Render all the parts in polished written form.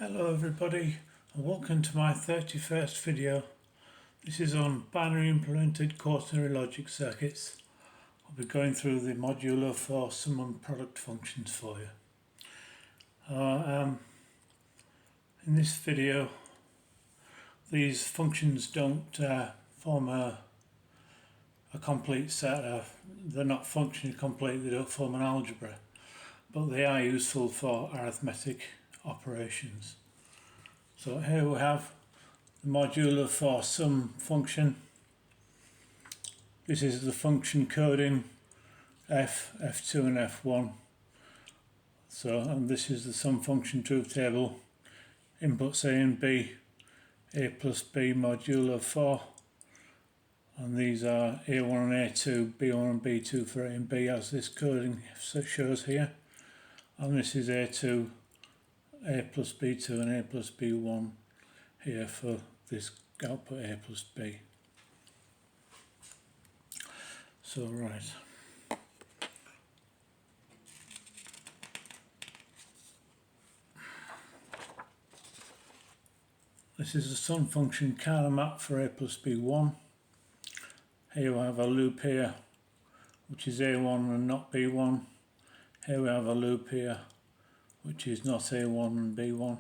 Hello everybody and welcome to my 31st video. This is on binary implemented quaternary logic circuits. I'll be going through the modulo for sum and product functions for you. In this video these functions don't form a complete set of, they're not functionally complete, they don't form an algebra, but they are useful for arithmetic operations. So here we have the modulo for sum function. This is the function coding f, f2 and f1. And this is the sum function truth table. Inputs a and b, a plus b modulo 4. And these are a1 and a2, b1 and b2 for a and b, as this coding shows here. And this is a2, a plus b2 and a plus b1 here for this output a plus b. So right. This is the sum function Kerner map for a plus b1. Here we have a loop here which is a1 and not b1. Here we have a loop here which is not a1 and b1,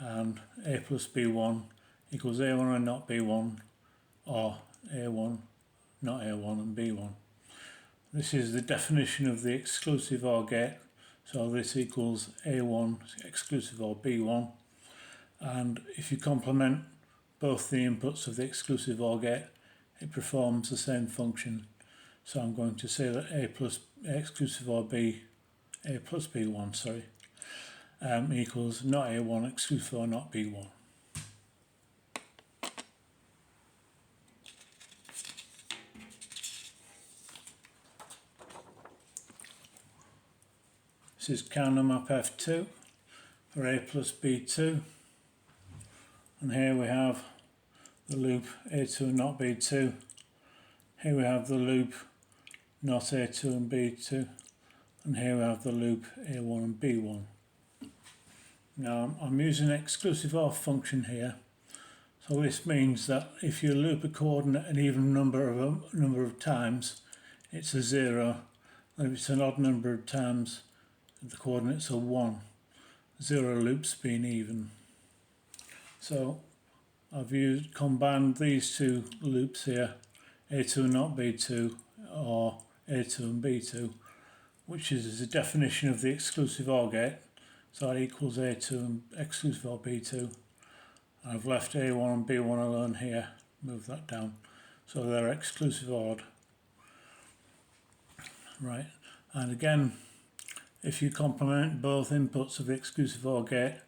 and a plus b1 equals a1 and not b1, or a1 not a1 and b1. This is the definition of the exclusive OR gate, so this equals a1 exclusive OR b1, and if you complement both the inputs of the exclusive OR gate it performs the same function. So I'm going to say that a exclusive OR b, a plus b1, sorry, equals not a1 exclusive OR not b1. This is Kerner map f2 for a plus b2, and here we have the loop a2 and not b2. Here we have the loop not a2 and b2, and here we have the loop a1 and b1. Now I'm using an exclusive OR function here, so this means that if you loop a coordinate an even number of times, it's a 0, and if it's an odd number of times, the coordinates are 1. 0 loops being even. So I've combined these two loops here, a2 and not b2, or a2 and b2, which is the definition of the exclusive OR gate. So that equals a2 and exclusive OR b2. I've left a1 and b1 alone here, move that down, so they're exclusive ORed. Right, and again, if you complement both inputs of the exclusive OR gate,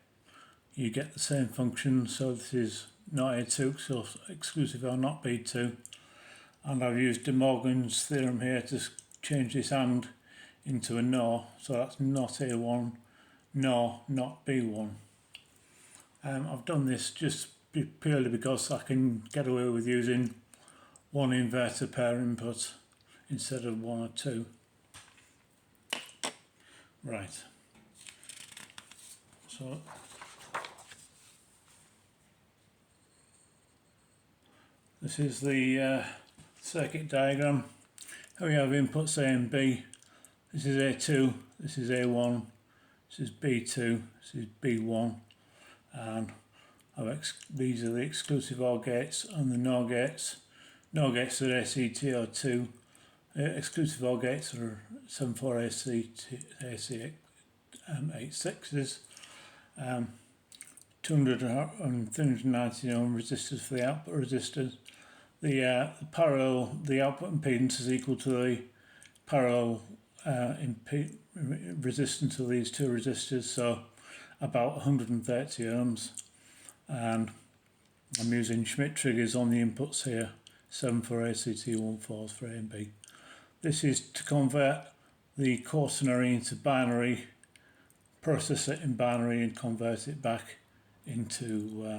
you get the same function. So this is not a2, so exclusive OR not b2, and I've used De Morgan's theorem here to change this AND into a NOR, so that's not a1, NOR not b1. I've done this just purely because I can get away with using one inverter per input instead of one or two. Right. So this is the circuit diagram. Here we have inputs A and B. This is A2, this is A1, this is B2, this is B1, and these are the exclusive OR gates and the NOR gates. NOR gates are ACTO2, exclusive OR gates are 74AC86s, 200 and 390 ohm resistors for the output resistors. The output impedance is equal to the parallel resistance of these two resistors, so about 130 ohms, and I'm using Schmidt triggers on the inputs here, 74ACT14s for A and B. This is to convert the quaternary into binary, process it in binary and convert it back into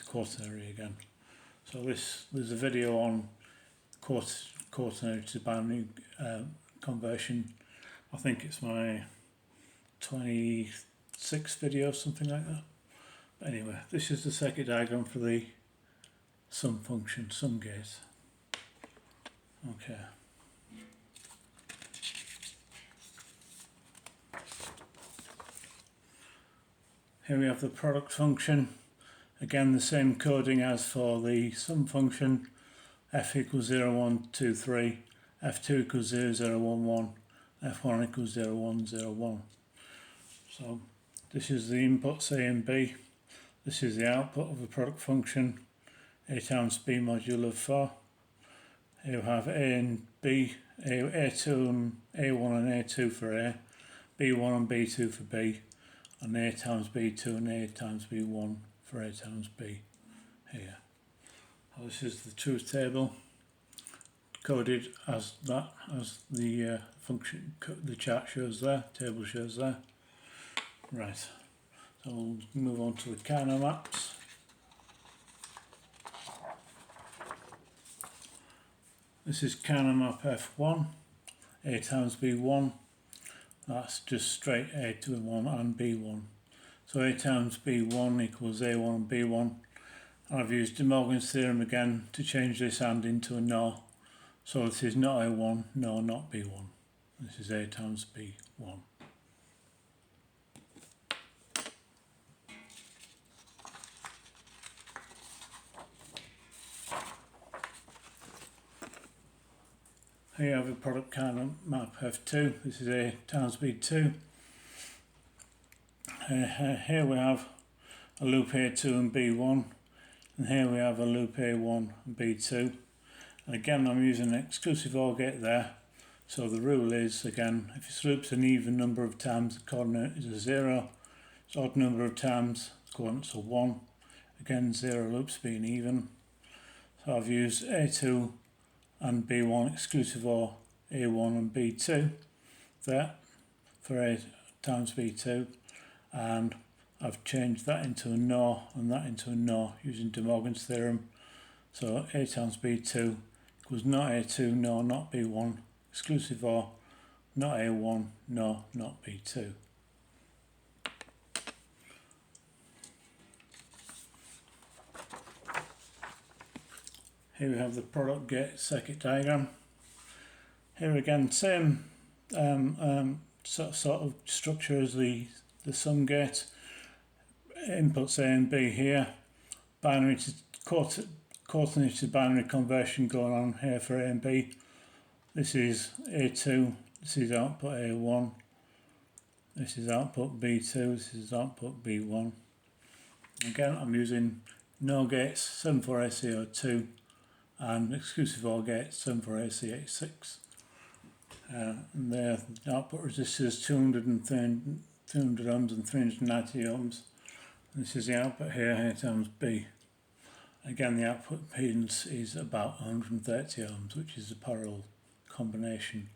quaternary again. So there's a video on quaternary to binary conversion. I think it's my 23rd 6th video, something like that. But anyway, this is the circuit diagram for the sum function, sum gate. Okay. Here we have the product function. Again, the same coding as for the sum function. F equals 0, 1, 2, 3. F2 equals 0, 0, 1, 1. F1 equals 0, 1, 0, 1. So this is the inputs A and B. This is the output of the product function. A times B modulo 4. Here we have A and B, A2 and A1 and A2 for A, B1 and B2 for B, and A times B2 and A times B1 for A times B here. So this is the truth table, coded as that, as the function, the chart shows there, table shows there. Right, so we'll move on to the Karnaugh maps. This is Karnaugh map F1, A times B1, that's just straight A to 1 and B1. So A times B1 equals A1 and B1. And I've used De Morgan's theorem again to change this and into a NOR. So this is not A1, no, not B1. This is A times B1. Here you have a product Karnaugh map F2. This is A times B2. Here we have a loop A2 and B1. And here we have a loop A1 and B2. And again, I'm using an exclusive OR gate there. So the rule is, again, if this loop's an even number of times, the coordinate is a 0. It's odd number of times, the coordinate's a 1. Again, 0 loops being even. So I've used A2 and B1 exclusive OR A1 and B2 there for A times B2, and I've changed that into a NOR and that into a NOR using De Morgan's theorem. So A times B2 equals not A2, no, not B1, exclusive OR, not A1, no, not B2. Here we have the product gate circuit diagram. Here again, same sort of structure as the sum gate. Inputs A and B here. Binary to quaternary to binary conversion going on here for A and B. This is A2, this is output A1, this is output B2, this is output B1. Again, I'm using NOR gates 74AC02 and exclusive OR gates 74AC86. And there, the output resistors 200 ohms and 390 ohms. And this is the output here, A times B. Again, the output impedance is about 130 ohms, which is a parallel combination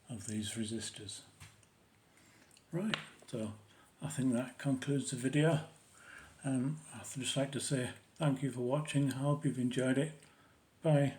of these resistors. Right, so I think that concludes the video. I'd just like to say thank you for watching. I hope you've enjoyed it. Bye.